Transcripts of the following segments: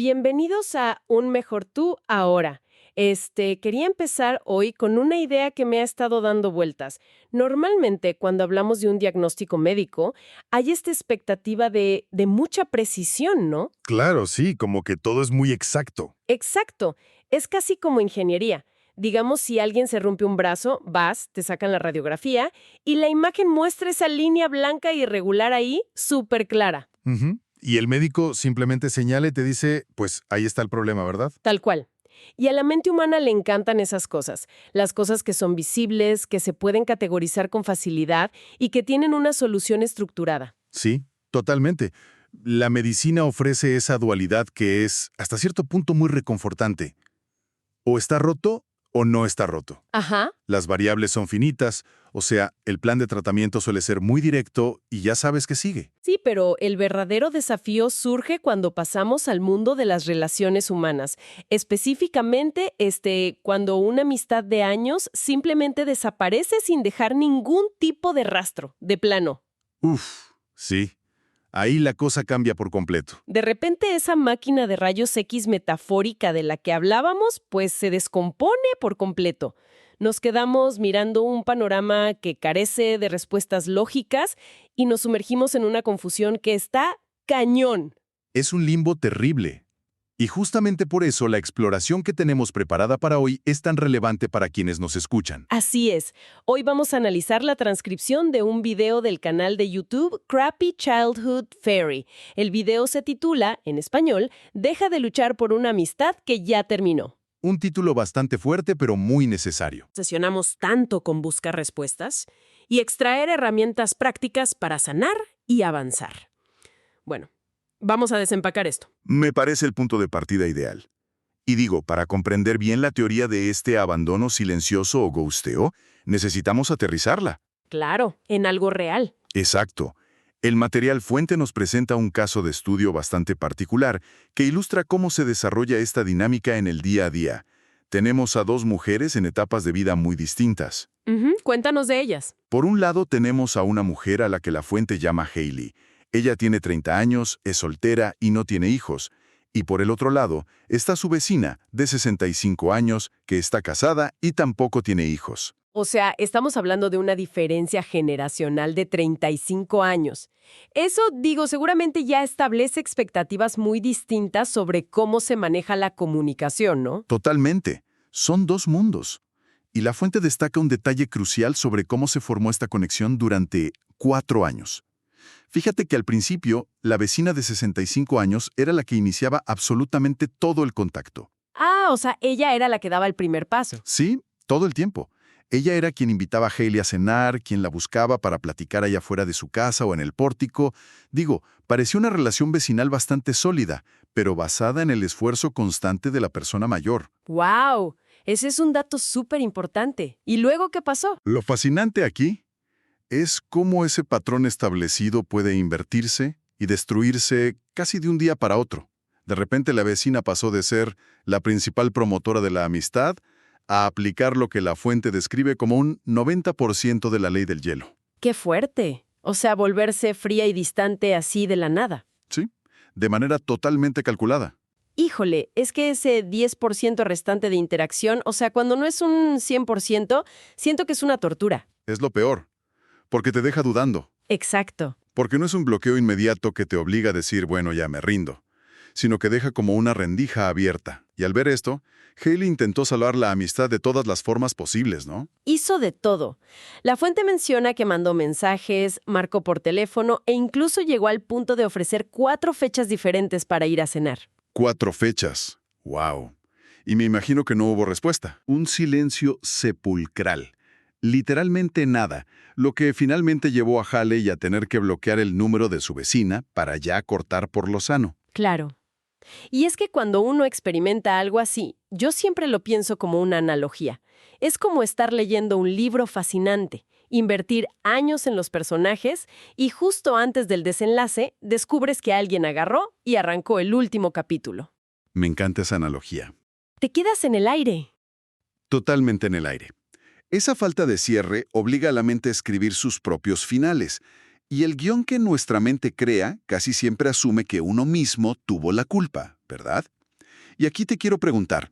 Bienvenidos a Un Mejor Tú Ahora. Quería empezar hoy con una idea que me ha estado dando vueltas. Normalmente, cuando hablamos de un diagnóstico médico, hay esta expectativa de mucha precisión, ¿no? Claro, sí, como que todo es muy exacto. Exacto. Es casi como ingeniería. Digamos, si alguien se rompe un brazo, vas, te sacan la radiografía y la imagen muestra esa línea blanca irregular ahí, súper clara. Ujú. Y el médico simplemente señala y te dice, pues ahí está el problema, ¿verdad? Tal cual. Y a la mente humana le encantan esas cosas, las cosas que son visibles, que se pueden categorizar con facilidad y que tienen una solución estructurada. Sí, totalmente. La medicina ofrece esa dualidad que es, hasta cierto punto, muy reconfortante. O está roto o no está roto. Ajá. Las variables son finitas, o sea, el plan de tratamiento suele ser muy directo y ya sabes que sigue. Sí, pero el verdadero desafío surge cuando pasamos al mundo de las relaciones humanas. Específicamente, cuando una amistad de años simplemente desaparece sin dejar ningún tipo de rastro, de plano. Uf, sí. Ahí la cosa cambia por completo. De repente esa máquina de rayos X metafórica de la que hablábamos, pues se descompone por completo. Nos quedamos mirando un panorama que carece de respuestas lógicas y nos sumergimos en una confusión que está cañón. Es un limbo terrible. Y justamente por eso la exploración que tenemos preparada para hoy es tan relevante para quienes nos escuchan. Así es. Hoy vamos a analizar la transcripción de un video del canal de YouTube Crappy Childhood Fairy. El video se titula, en español, Deja de luchar por una amistad que ya terminó. Un título bastante fuerte, pero muy necesario. Obsesionamos tanto con buscar respuestas y extraer herramientas prácticas para sanar y avanzar. Bueno, vamos a desempacar esto. Me parece el punto de partida ideal. Y digo, para comprender bien la teoría de este abandono silencioso o ghosteo, necesitamos aterrizarla. Claro, en algo real. Exacto. El material fuente nos presenta un caso de estudio bastante particular que ilustra cómo se desarrolla esta dinámica en el día a día. Tenemos a dos mujeres en etapas de vida muy distintas. Cuéntanos de ellas. Por un lado tenemos a una mujer a la que la fuente llama Hailey. Ella tiene 30 años, es soltera y no tiene hijos. Y por el otro lado está su vecina, de 65 años, que está casada y tampoco tiene hijos. O sea, estamos hablando de una diferencia generacional de 35 años. Eso, seguramente ya establece expectativas muy distintas sobre cómo se maneja la comunicación, ¿no? Totalmente. Son dos mundos. Y la fuente destaca un detalle crucial sobre cómo se formó esta conexión durante 4 años. Fíjate que al principio, la vecina de 65 años era la que iniciaba absolutamente todo el contacto. Ah, o sea, ella era la que daba el primer paso. Sí, todo el tiempo. Ella era quien invitaba a Hailey a cenar, quien la buscaba para platicar allá fuera de su casa o en el pórtico. Digo, parecía una relación vecinal bastante sólida, pero basada en el esfuerzo constante de la persona mayor. ¡Wow! Ese es un dato súper importante. ¿Y luego qué pasó? Lo fascinante aquí es cómo ese patrón establecido puede invertirse y destruirse casi de un día para otro. De repente la vecina pasó de ser la principal promotora de la amistad a aplicar lo que la fuente describe como un 90% de la ley del hielo. ¡Qué fuerte! O sea, volverse fría y distante así de la nada. ¿Sí? De manera totalmente calculada. Híjole, es que ese 10% restante de interacción, o sea, cuando no es un 100%, siento que es una tortura. Es lo peor, porque te deja dudando. Exacto. Porque no es un bloqueo inmediato que te obliga a decir, bueno, ya me rindo, sino que deja como una rendija abierta. Y al ver esto, Hailey intentó salvar la amistad de todas las formas posibles, ¿no? Hizo de todo. La fuente menciona que mandó mensajes, marcó por teléfono e incluso llegó al punto de ofrecer 4 fechas diferentes para ir a cenar. 4 fechas. ¡Wow! Y me imagino que no hubo respuesta. Un silencio sepulcral. Literalmente nada, lo que finalmente llevó a Hailey a tener que bloquear el número de su vecina para ya cortar por lo sano. Claro. Y es que cuando uno experimenta algo así, yo siempre lo pienso como una analogía. Es como estar leyendo un libro fascinante, invertir años en los personajes y justo antes del desenlace descubres que alguien agarró y arrancó el último capítulo. Me encanta esa analogía. Te quedas en el aire. Totalmente en el aire. Esa falta de cierre obliga a la mente a escribir sus propios finales. Y el guión que nuestra mente crea casi siempre asume que uno mismo tuvo la culpa, ¿verdad? Y aquí te quiero preguntar,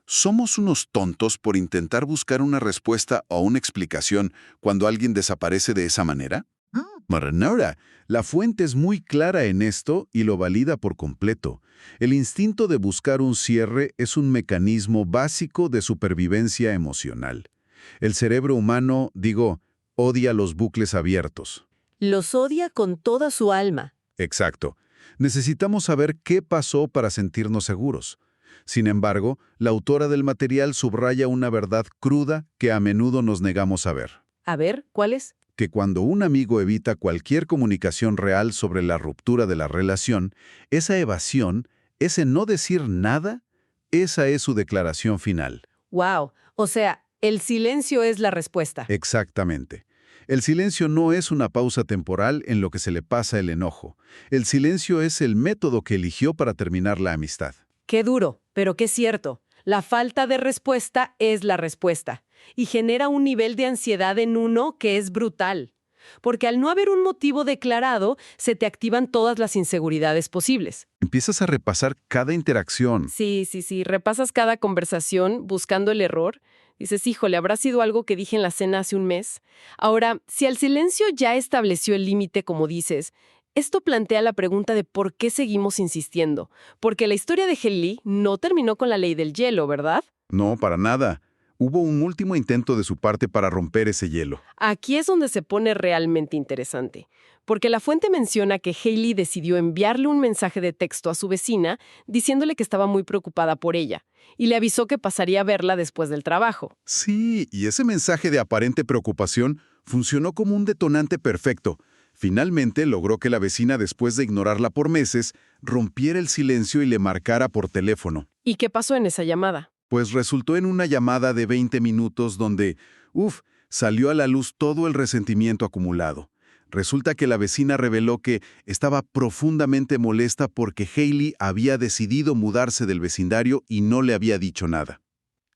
¿somos unos tontos por intentar buscar una respuesta o una explicación cuando alguien desaparece de esa manera? Para nada. La fuente es muy clara en esto y lo valida por completo. El instinto de buscar un cierre es un mecanismo básico de supervivencia emocional. El cerebro humano, odia los bucles abiertos. Los odia con toda su alma. Exacto. Necesitamos saber qué pasó para sentirnos seguros. Sin embargo, la autora del material subraya una verdad cruda que a menudo nos negamos a ver. A ver, ¿cuál es? Que cuando un amigo evita cualquier comunicación real sobre la ruptura de la relación, esa evasión, ese no decir nada, esa es su declaración final. Wow. O sea, el silencio es la respuesta. Exactamente. El silencio no es una pausa temporal en lo que se le pasa el enojo. El silencio es el método que eligió para terminar la amistad. Qué duro, pero qué cierto. La falta de respuesta es la respuesta y genera un nivel de ansiedad en uno que es brutal. Porque al no haber un motivo declarado, se te activan todas las inseguridades posibles. Empiezas a repasar cada interacción. Sí. Repasas cada conversación buscando el error. Dices, híjole, ¿habrá sido algo que dije en la cena hace un mes? Ahora, si el silencio ya estableció el límite, como dices, esto plantea la pregunta de por qué seguimos insistiendo. Porque la historia de Hailey no terminó con la ley del hielo, ¿verdad? No, para nada. Hubo un último intento de su parte para romper ese hielo. Aquí es donde se pone realmente interesante, porque la fuente menciona que Hailey decidió enviarle un mensaje de texto a su vecina diciéndole que estaba muy preocupada por ella, y le avisó que pasaría a verla después del trabajo. Sí, y ese mensaje de aparente preocupación funcionó como un detonante perfecto. Finalmente logró que la vecina, después de ignorarla por meses, rompiera el silencio y le marcara por teléfono. ¿Y qué pasó en esa llamada? Pues resultó en una llamada de 20 minutos donde, salió a la luz todo el resentimiento acumulado. Resulta que la vecina reveló que estaba profundamente molesta porque Hailey había decidido mudarse del vecindario y no le había dicho nada.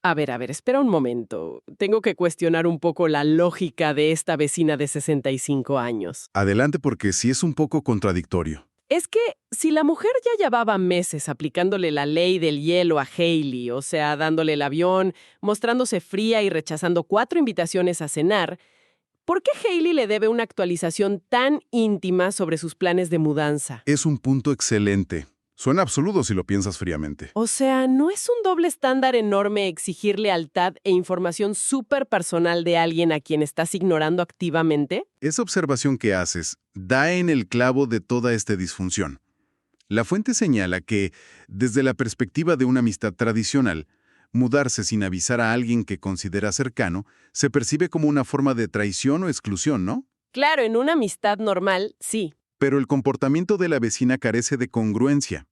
A ver, espera un momento. Tengo que cuestionar un poco la lógica de esta vecina de 65 años. Adelante porque sí es un poco contradictorio. Es que si la mujer ya llevaba meses aplicándole la ley del hielo a Hailey, o sea, dándole el avión, mostrándose fría y rechazando 4 invitaciones a cenar, ¿por qué Hailey le debe una actualización tan íntima sobre sus planes de mudanza? Es un punto excelente. Suena absurdo si lo piensas fríamente. O sea, ¿no es un doble estándar enorme exigir lealtad e información súper personal de alguien a quien estás ignorando activamente? Esa observación que haces da en el clavo de toda esta disfunción. La fuente señala que, desde la perspectiva de una amistad tradicional, mudarse sin avisar a alguien que considera cercano se percibe como una forma de traición o exclusión, ¿no? Claro, en una amistad normal, sí. Pero el comportamiento de la vecina carece de congruencia.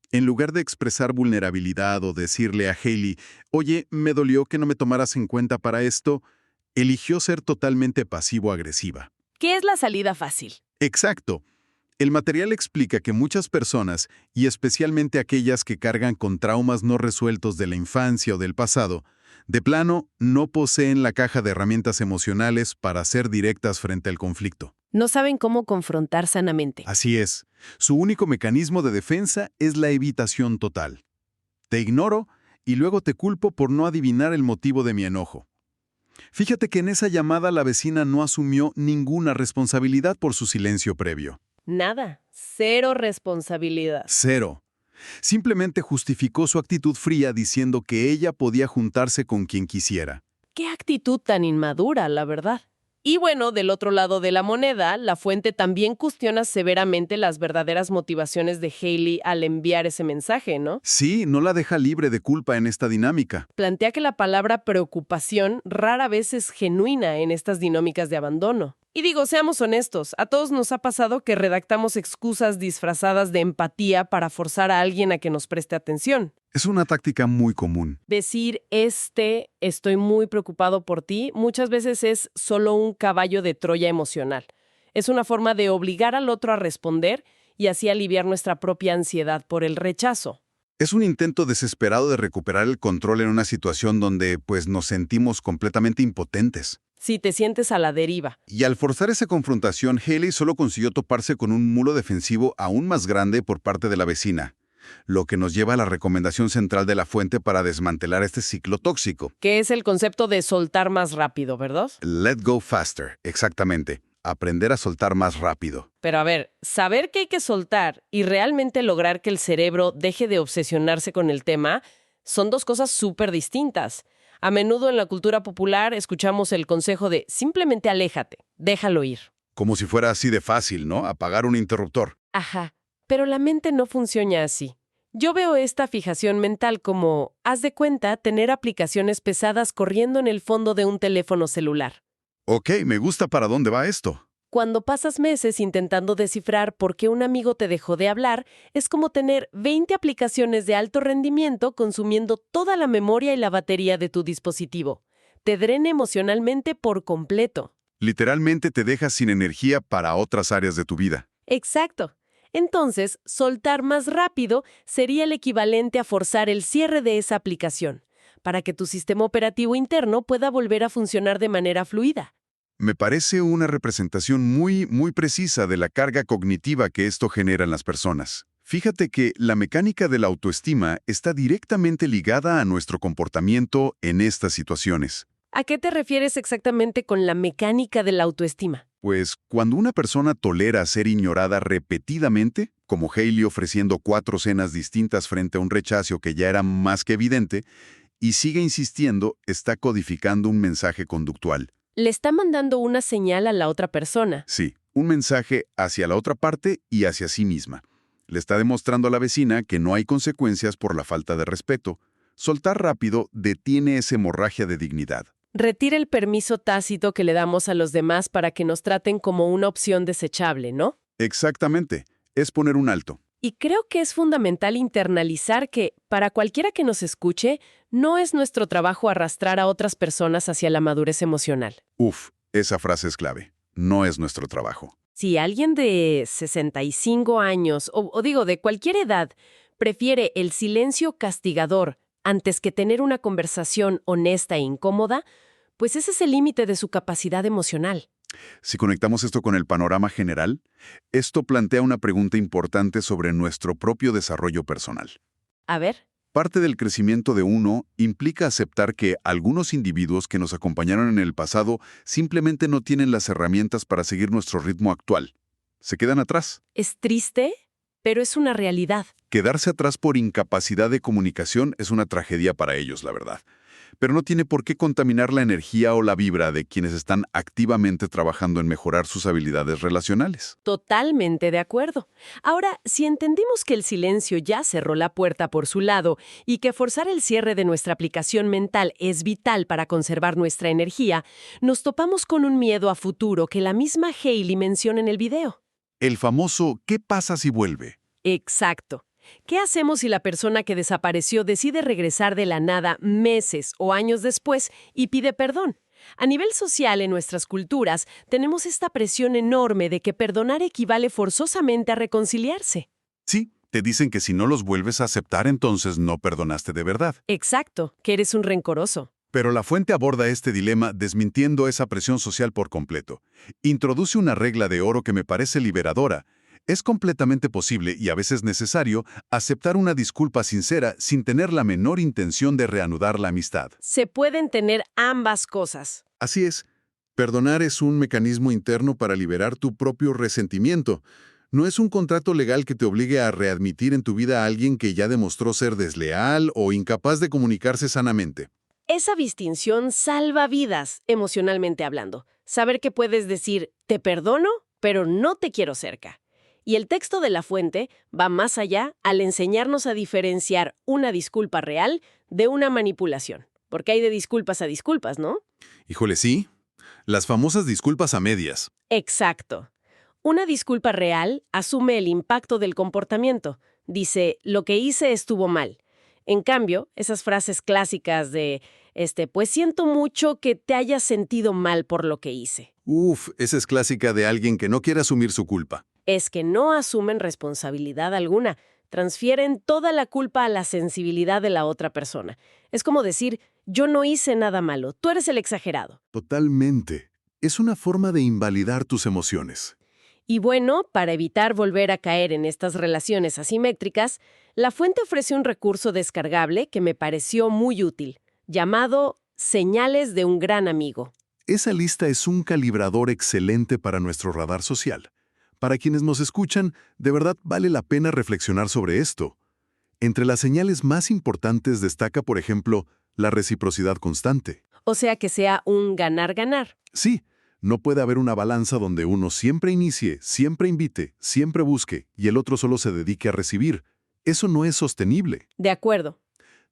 En lugar de expresar vulnerabilidad o decirle a Hailey, oye, me dolió que no me tomaras en cuenta para esto, eligió ser totalmente pasivo-agresiva. ¿Qué es la salida fácil? Exacto. El material explica que muchas personas, y especialmente aquellas que cargan con traumas no resueltos de la infancia o del pasado, de plano no poseen la caja de herramientas emocionales para ser directas frente al conflicto. No saben cómo confrontar sanamente. Así es. Su único mecanismo de defensa es la evitación total. Te ignoro y luego te culpo por no adivinar el motivo de mi enojo. Fíjate que en esa llamada la vecina no asumió ninguna responsabilidad por su silencio previo. Nada. Cero responsabilidad. Cero. Simplemente justificó su actitud fría diciendo que ella podía juntarse con quien quisiera. Qué actitud tan inmadura, la verdad. Y bueno, del otro lado de la moneda, la fuente también cuestiona severamente las verdaderas motivaciones de Hailey al enviar ese mensaje, ¿no? Sí, no la deja libre de culpa en esta dinámica. Plantea que la palabra preocupación rara vez es genuina en estas dinámicas de abandono. Y digo, seamos honestos, a todos nos ha pasado que redactamos excusas disfrazadas de empatía para forzar a alguien a que nos preste atención. Es una táctica muy común. Decir, estoy muy preocupado por ti, muchas veces es solo un caballo de Troya emocional. Es una forma de obligar al otro a responder y así aliviar nuestra propia ansiedad por el rechazo. Es un intento desesperado de recuperar el control en una situación donde, nos sentimos completamente impotentes. Si te sientes a la deriva. Y al forzar esa confrontación, Haley solo consiguió toparse con un muro defensivo aún más grande por parte de la vecina, lo que nos lleva a la recomendación central de la fuente para desmantelar este ciclo tóxico. Que es el concepto de soltar más rápido, ¿verdad? Let go faster, exactamente. Aprender a soltar más rápido. Pero a ver, saber que hay que soltar y realmente lograr que el cerebro deje de obsesionarse con el tema son dos cosas súper distintas. A menudo en la cultura popular escuchamos el consejo de simplemente aléjate, déjalo ir. Como si fuera así de fácil, ¿no? Apagar un interruptor. Ajá, pero la mente no funciona así. Yo veo esta fijación mental como, haz de cuenta, tener aplicaciones pesadas corriendo en el fondo de un teléfono celular. Ok, me gusta para dónde va esto. Cuando pasas meses intentando descifrar por qué un amigo te dejó de hablar, es como tener 20 aplicaciones de alto rendimiento consumiendo toda la memoria y la batería de tu dispositivo. Te drena emocionalmente por completo. Literalmente te dejas sin energía para otras áreas de tu vida. Exacto. Entonces, soltar más rápido sería el equivalente a forzar el cierre de esa aplicación, para que tu sistema operativo interno pueda volver a funcionar de manera fluida. Me parece una representación muy precisa de la carga cognitiva que esto genera en las personas. Fíjate que la mecánica de la autoestima está directamente ligada a nuestro comportamiento en estas situaciones. ¿A qué te refieres exactamente con la mecánica de la autoestima? Pues cuando una persona tolera ser ignorada repetidamente, como Haley ofreciendo 4 cenas distintas frente a un rechazo que ya era más que evidente, y sigue insistiendo, está codificando un mensaje conductual. Le está mandando una señal a la otra persona. Sí, un mensaje hacia la otra parte y hacia sí misma. Le está demostrando a la vecina que no hay consecuencias por la falta de respeto. Soltar rápido detiene esa hemorragia de dignidad. Retira el permiso tácito que le damos a los demás para que nos traten como una opción desechable, ¿no? Exactamente. Es poner un alto. Y creo que es fundamental internalizar que, para cualquiera que nos escuche, no es nuestro trabajo arrastrar a otras personas hacia la madurez emocional. Uf, esa frase es clave. No es nuestro trabajo. Si alguien de 65 años, o digo, de cualquier edad, prefiere el silencio castigador antes que tener una conversación honesta e incómoda, pues ese es el límite de su capacidad emocional. Si conectamos esto con el panorama general, esto plantea una pregunta importante sobre nuestro propio desarrollo personal. A ver. Parte del crecimiento de uno implica aceptar que algunos individuos que nos acompañaron en el pasado simplemente no tienen las herramientas para seguir nuestro ritmo actual. Se quedan atrás. Es triste, pero es una realidad. Quedarse atrás por incapacidad de comunicación es una tragedia para ellos, la verdad. Pero no tiene por qué contaminar la energía o la vibra de quienes están activamente trabajando en mejorar sus habilidades relacionales. Totalmente de acuerdo. Ahora, si entendimos que el silencio ya cerró la puerta por su lado y que forzar el cierre de nuestra aplicación mental es vital para conservar nuestra energía, nos topamos con un miedo a futuro que la misma Haley menciona en el video. El famoso ¿qué pasa si vuelve? Exacto. ¿Qué hacemos si la persona que desapareció decide regresar de la nada meses o años después y pide perdón? A nivel social, en nuestras culturas, tenemos esta presión enorme de que perdonar equivale forzosamente a reconciliarse. Sí, te dicen que si no los vuelves a aceptar, entonces no perdonaste de verdad. Exacto, que eres un rencoroso. Pero la fuente aborda este dilema desmintiendo esa presión social por completo. Introduce una regla de oro que me parece liberadora. Es completamente posible y a veces necesario aceptar una disculpa sincera sin tener la menor intención de reanudar la amistad. Se pueden tener ambas cosas. Así es. Perdonar es un mecanismo interno para liberar tu propio resentimiento. No es un contrato legal que te obligue a readmitir en tu vida a alguien que ya demostró ser desleal o incapaz de comunicarse sanamente. Esa distinción salva vidas, emocionalmente hablando. Saber que puedes decir, te perdono, pero no te quiero cerca. Y el texto de la fuente va más allá al enseñarnos a diferenciar una disculpa real de una manipulación. Porque hay de disculpas a disculpas, ¿no? Híjole, sí. Las famosas disculpas a medias. Exacto. Una disculpa real asume el impacto del comportamiento. Dice, lo que hice estuvo mal. En cambio, esas frases clásicas de, pues siento mucho que te hayas sentido mal por lo que hice. Uf, esa es clásica de alguien que no quiere asumir su culpa. Es que no asumen responsabilidad alguna, transfieren toda la culpa a la sensibilidad de la otra persona. Es como decir, yo no hice nada malo, tú eres el exagerado. Totalmente. Es una forma de invalidar tus emociones. Y bueno, para evitar volver a caer en estas relaciones asimétricas, la fuente ofrece un recurso descargable que me pareció muy útil, llamado Señales de un gran amigo. Esa lista es un calibrador excelente para nuestro radar social. Para quienes nos escuchan, de verdad vale la pena reflexionar sobre esto. Entre las señales más importantes destaca, por ejemplo, la reciprocidad constante. O sea que sea un ganar-ganar. Sí, no puede haber una balanza donde uno siempre inicie, siempre invite, siempre busque y el otro solo se dedique a recibir. Eso no es sostenible. De acuerdo.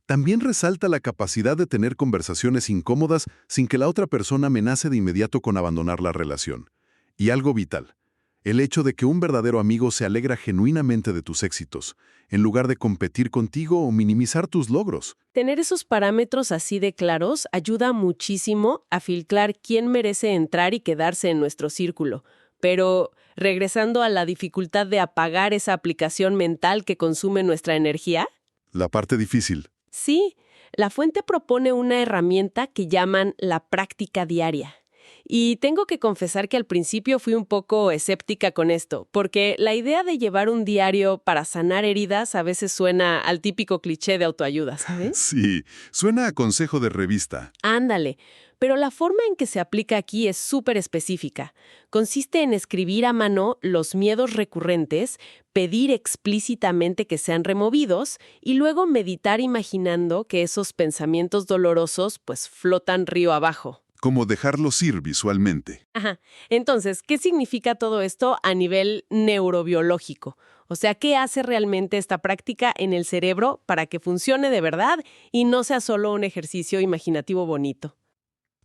También resalta la capacidad de tener conversaciones incómodas sin que la otra persona amenace de inmediato con abandonar la relación. Y algo vital, el hecho de que un verdadero amigo se alegra genuinamente de tus éxitos, en lugar de competir contigo o minimizar tus logros. Tener esos parámetros así de claros ayuda muchísimo a filtrar quién merece entrar y quedarse en nuestro círculo. Pero, regresando a la dificultad de apagar esa aplicación mental que consume nuestra energía. La parte difícil. Sí, la fuente propone una herramienta que llaman la práctica diaria. Y tengo que confesar que al principio fui un poco escéptica con esto, porque la idea de llevar un diario para sanar heridas a veces suena al típico cliché de autoayuda, ¿sabes? Sí, suena a consejo de revista. Ándale, pero la forma en que se aplica aquí es súper específica. Consiste en escribir a mano los miedos recurrentes, pedir explícitamente que sean removidos y luego meditar imaginando que esos pensamientos dolorosos pues flotan río abajo. Como dejarlos ir visualmente. Ajá. Entonces, ¿qué significa todo esto a nivel neurobiológico? O sea, ¿qué hace realmente esta práctica en el cerebro para que funcione de verdad y no sea solo un ejercicio imaginativo bonito?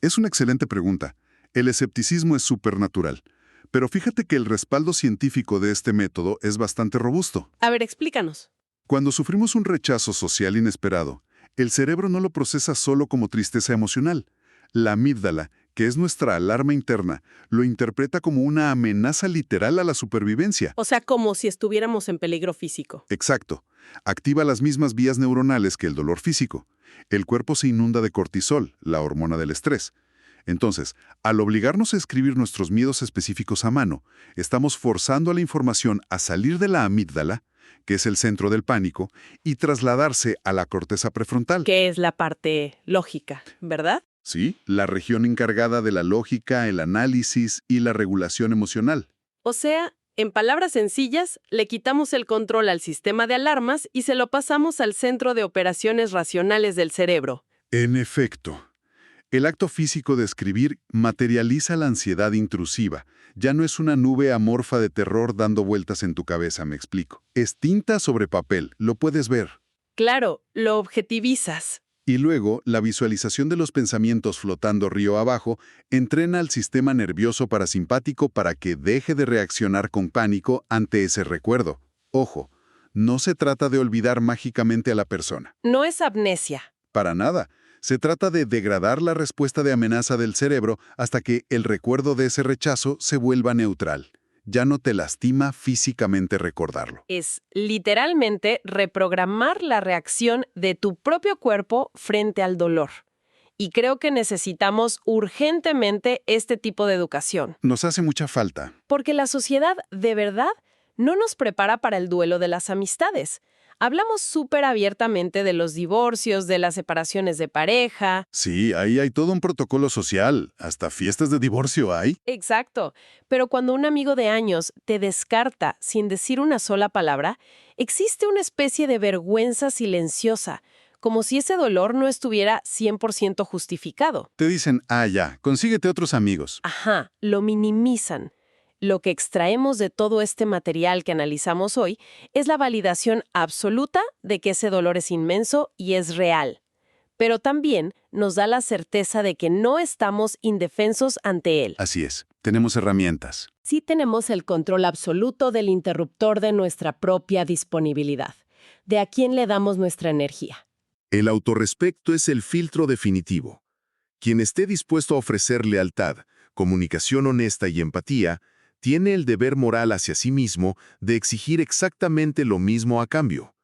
Es una excelente pregunta. El escepticismo es supernatural. Pero fíjate que el respaldo científico de este método es bastante robusto. A ver, explícanos. Cuando sufrimos un rechazo social inesperado, el cerebro no lo procesa solo como tristeza emocional. La amígdala, que es nuestra alarma interna, lo interpreta como una amenaza literal a la supervivencia. O sea, como si estuviéramos en peligro físico. Exacto. Activa las mismas vías neuronales que el dolor físico. El cuerpo se inunda de cortisol, la hormona del estrés. Entonces, al obligarnos a escribir nuestros miedos específicos a mano, estamos forzando a la información a salir de la amígdala, que es el centro del pánico, y trasladarse a la corteza prefrontal. Que es la parte lógica, ¿verdad? Sí, la región encargada de la lógica, el análisis y la regulación emocional. O sea, en palabras sencillas, le quitamos el control al sistema de alarmas y se lo pasamos al centro de operaciones racionales del cerebro. En efecto, el acto físico de escribir materializa la ansiedad intrusiva. Ya no es una nube amorfa de terror dando vueltas en tu cabeza, me explico. Es tinta sobre papel, lo puedes ver. Claro, lo objetivizas. Y luego, la visualización de los pensamientos flotando río abajo entrena al sistema nervioso parasimpático para que deje de reaccionar con pánico ante ese recuerdo. Ojo, no se trata de olvidar mágicamente a la persona. No es amnesia. Para nada. Se trata de degradar la respuesta de amenaza del cerebro hasta que el recuerdo de ese rechazo se vuelva neutral. Ya no te lastima físicamente recordarlo. Es literalmente reprogramar la reacción de tu propio cuerpo frente al dolor. Y creo que necesitamos urgentemente este tipo de educación. Nos hace mucha falta. Porque la sociedad, de verdad, no nos prepara para el duelo de las amistades. Hablamos súper abiertamente de los divorcios, de las separaciones de pareja. Sí, ahí hay todo un protocolo social. Hasta fiestas de divorcio hay. Exacto. Pero cuando un amigo de años te descarta sin decir una sola palabra, existe una especie de vergüenza silenciosa, como si ese dolor no estuviera 100% justificado. Te dicen, ya, consíguete otros amigos. Ajá, lo minimizan. Lo que extraemos de todo este material que analizamos hoy es la validación absoluta de que ese dolor es inmenso y es real. Pero también nos da la certeza de que no estamos indefensos ante él. Así es, tenemos herramientas. Sí tenemos el control absoluto del interruptor de nuestra propia disponibilidad, de a quién le damos nuestra energía. El autorrespecto es el filtro definitivo. Quien esté dispuesto a ofrecer lealtad, comunicación honesta y empatía, tiene el deber moral hacia sí mismo de exigir exactamente lo mismo a cambio.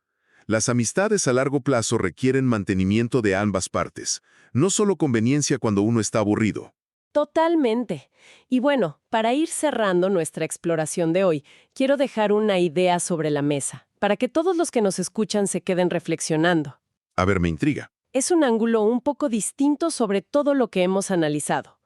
Las amistades a largo plazo requieren mantenimiento de ambas partes, no solo conveniencia cuando uno está aburrido. Totalmente. Y bueno, para ir cerrando nuestra exploración de hoy, quiero dejar una idea sobre la mesa, para que todos los que nos escuchan se queden reflexionando. A ver, me intriga. Es un ángulo un poco distinto sobre todo lo que hemos analizado.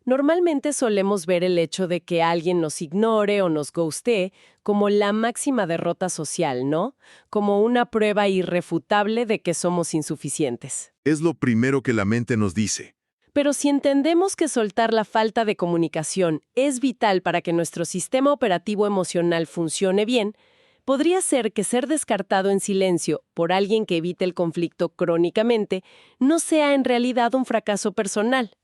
Normalmente solemos ver el hecho de que alguien nos ignore o nos ghostee como la máxima derrota social, ¿no? Como una prueba irrefutable de que somos insuficientes. Es lo primero que la mente nos dice. Pero si entendemos que soltar la falta de comunicación es vital para que nuestro sistema operativo emocional funcione bien, podría ser que ser descartado en silencio por alguien que evite el conflicto crónicamente no sea en realidad un fracaso personal.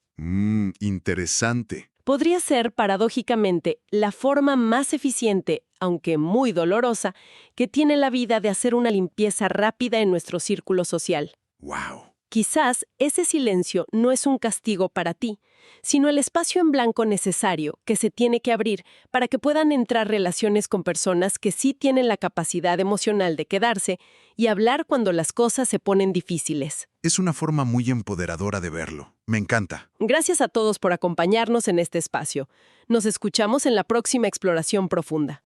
Interesante. Podría ser, paradójicamente, la forma más eficiente, aunque muy dolorosa, que tiene la vida de hacer una limpieza rápida en nuestro círculo social. ¡Wow! Quizás ese silencio no es un castigo para ti, sino el espacio en blanco necesario que se tiene que abrir para que puedan entrar relaciones con personas que sí tienen la capacidad emocional de quedarse y hablar cuando las cosas se ponen difíciles. Es una forma muy empoderadora de verlo. Me encanta. Gracias a todos por acompañarnos en este espacio. Nos escuchamos en la próxima exploración profunda.